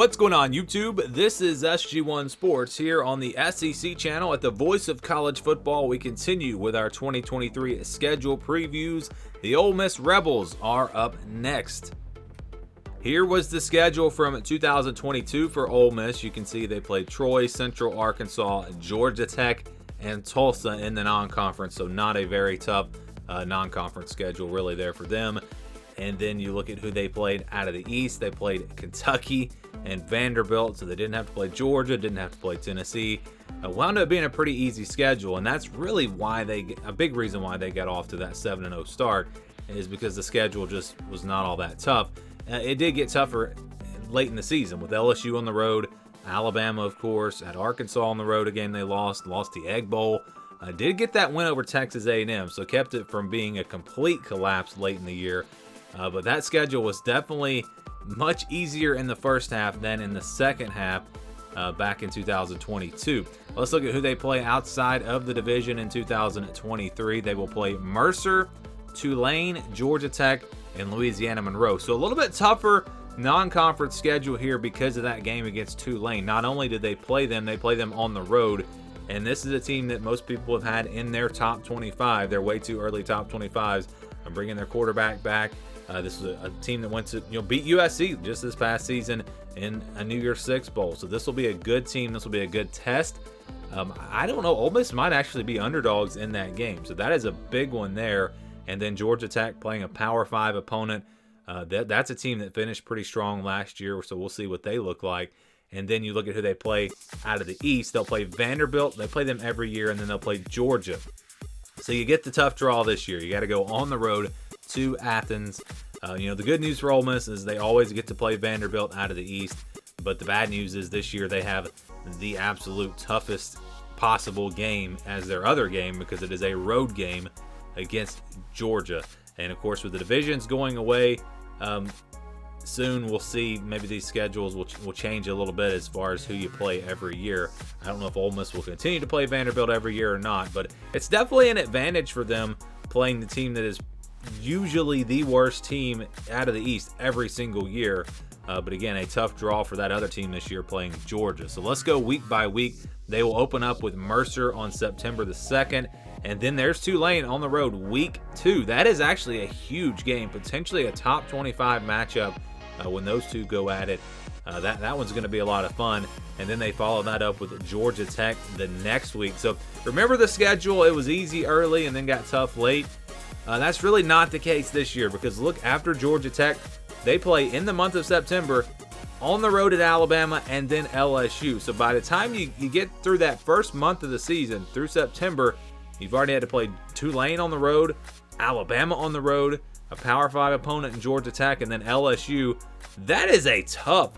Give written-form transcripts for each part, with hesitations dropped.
What's going on, YouTube? This is SG1 Sports here on the SEC channel at the Voice of College Football. We continue with our 2023 schedule previews. The Ole Miss Rebels are up next. Here was the schedule from 2022 for Ole Miss. You can see they played Troy, Central Arkansas, Georgia Tech, and Tulsa in the non-conference, so not a very tough non-conference schedule really there for them. And then you look at who they played out of the East. They played Kentucky and Vanderbilt, so they didn't have to play Georgia, didn't have to play Tennessee. Wound up being a pretty easy schedule, and that's really why a big reason why they got off to that 7-0 start is because the schedule just was not all that tough. It did get tougher late in the season with LSU on the road, Alabama, of course, at Arkansas on the road, a game they lost the Egg Bowl. Did get that win over Texas A&M, so kept it from being a complete collapse late in the year. But that schedule was definitely much easier in the first half than in the second half back in 2022. Let's look at who they play outside of the division in 2023. They will play Mercer, Tulane, Georgia Tech, and Louisiana Monroe. So a little bit tougher non-conference schedule here because of that game against Tulane. Not only did they play them on the road. And this is a team that most people have had in their top 25. They're way too early top 25s. I'm bringing their quarterback back. This was a team that went to beat USC just this past season in a New Year's Six Bowl. So this will be a good team. This will be a good test. I don't know. Ole Miss might actually be underdogs in that game. So that is a big one there. And then Georgia Tech playing a Power 5 opponent. That's a team that finished pretty strong last year. So we'll see what they look like. And then you look at who they play out of the East. They'll play Vanderbilt. They play them every year. And then they'll play Georgia. So you get the tough draw this year. You got to go on the road to Athens. The good news for Ole Miss is they always get to play Vanderbilt out of the East. But the bad news is this year they have the absolute toughest possible game as their other game because it is a road game against Georgia. And, of course, with the divisions going away soon, we'll see maybe these schedules will change a little bit as far as who you play every year. I don't know if Ole Miss will continue to play Vanderbilt every year or not, but it's definitely an advantage for them playing the team that is usually the worst team out of the East every single year. But again, a tough draw for that other team this year playing Georgia. So let's go week by week. They will open up with Mercer on September the 2nd. And then there's Tulane on the road week 2. That is actually a huge game, potentially a top 25 matchup when those two go at it. That one's going to be a lot of fun. And then they follow that up with Georgia Tech the next week. So remember the schedule. It was easy early and then got tough late. That's really not the case this year because look, after Georgia Tech, they play in the month of September on the road at Alabama and then LSU. So by the time you get through that first month of the season, through September, you've already had to play Tulane on the road, Alabama on the road, a Power 5 opponent in Georgia Tech, and then LSU. That is a tough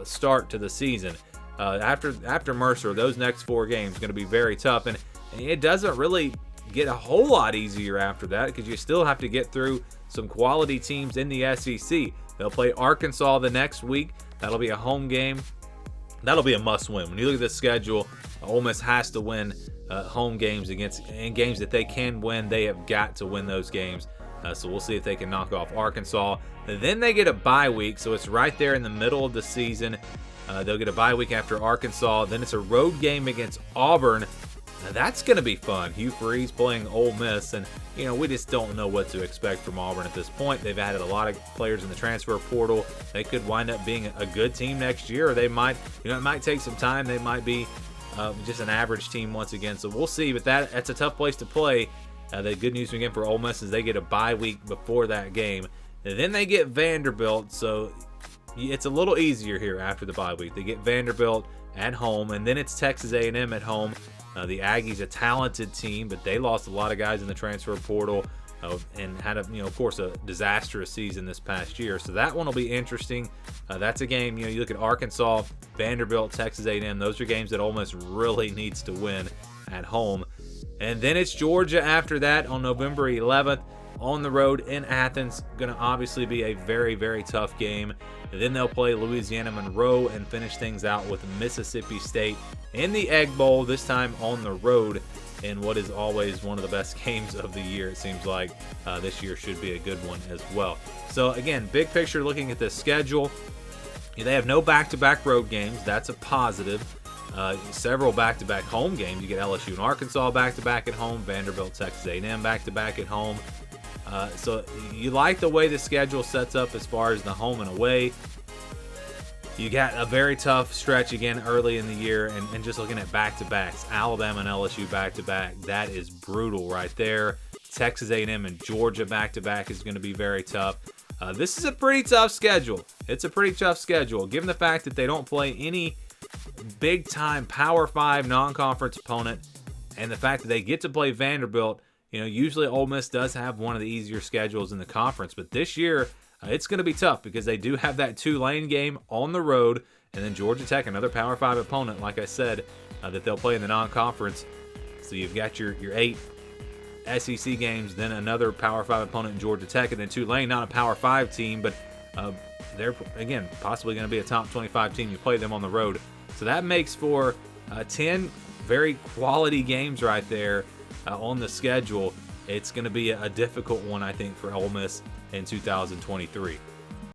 start to the season. After Mercer, those next 4 games are going to be very tough. And it doesn't really get a whole lot easier after that because you still have to get through some quality teams in the SEC. They'll play Arkansas the next week. That'll be a home game. That'll be a must-win. When you look at this schedule, Ole Miss has to win home games in games that they can win. They have got to win those games. So we'll see if they can knock off Arkansas. And then they get a bye week, so it's right there in the middle of the season. They'll get a bye week after Arkansas. Then it's a road game against Auburn. Now that's going to be fun. Hugh Freeze playing Ole Miss, and we just don't know what to expect from Auburn at this point. They've added a lot of players in the transfer portal. They could wind up being a good team next year, or they might, it might take some time. They might be just an average team once again. So we'll see. But that's a tough place to play. The good news again for Ole Miss is they get a bye week before that game, and then they get Vanderbilt. So it's a little easier here after the bye week. They get Vanderbilt at home, and then it's Texas A&M at home. The Aggies, a talented team, but they lost a lot of guys in the transfer portal and had, of course, a disastrous season this past year. So that one will be interesting. That's a game, you look at Arkansas, Vanderbilt, Texas A&M. Those are games that Ole Miss really needs to win at home. And then it's Georgia after that on November 11th on the road in Athens. Going to obviously be a very, very tough game. And then they'll play Louisiana Monroe and finish things out with Mississippi State in the Egg Bowl, this time on the road in what is always one of the best games of the year. It seems like this year should be a good one as well. So again, big picture looking at the schedule, They have no back-to-back road games. That's a positive. Several back-to-back home games. You get LSU and Arkansas back-to-back at home, Vanderbilt, Texas A&M back-to-back at home. So you like the way the schedule sets up as far as the home and away. You got a very tough stretch again early in the year, and just looking at back-to-backs, Alabama and LSU back-to-back, that is brutal right there. Texas A&M and Georgia back-to-back is going to be very tough. This is a pretty tough schedule. It's a pretty tough schedule, given the fact that they don't play any big-time Power 5 non-conference opponent, and the fact that they get to play Vanderbilt. Usually Ole Miss does have one of the easier schedules in the conference, but this year it's going to be tough because they do have that Tulane game on the road, and then Georgia Tech, another Power 5 opponent, like I said, that they'll play in the non-conference. So you've got your 8 SEC games, then another Power 5 opponent in Georgia Tech, and then Tulane, not a Power 5 team, but they're, again, possibly going to be a top 25 team. You play them on the road. So that makes for 10 very quality games right there on the schedule. It's going to be a difficult one, I think, for Ole Miss in 2023.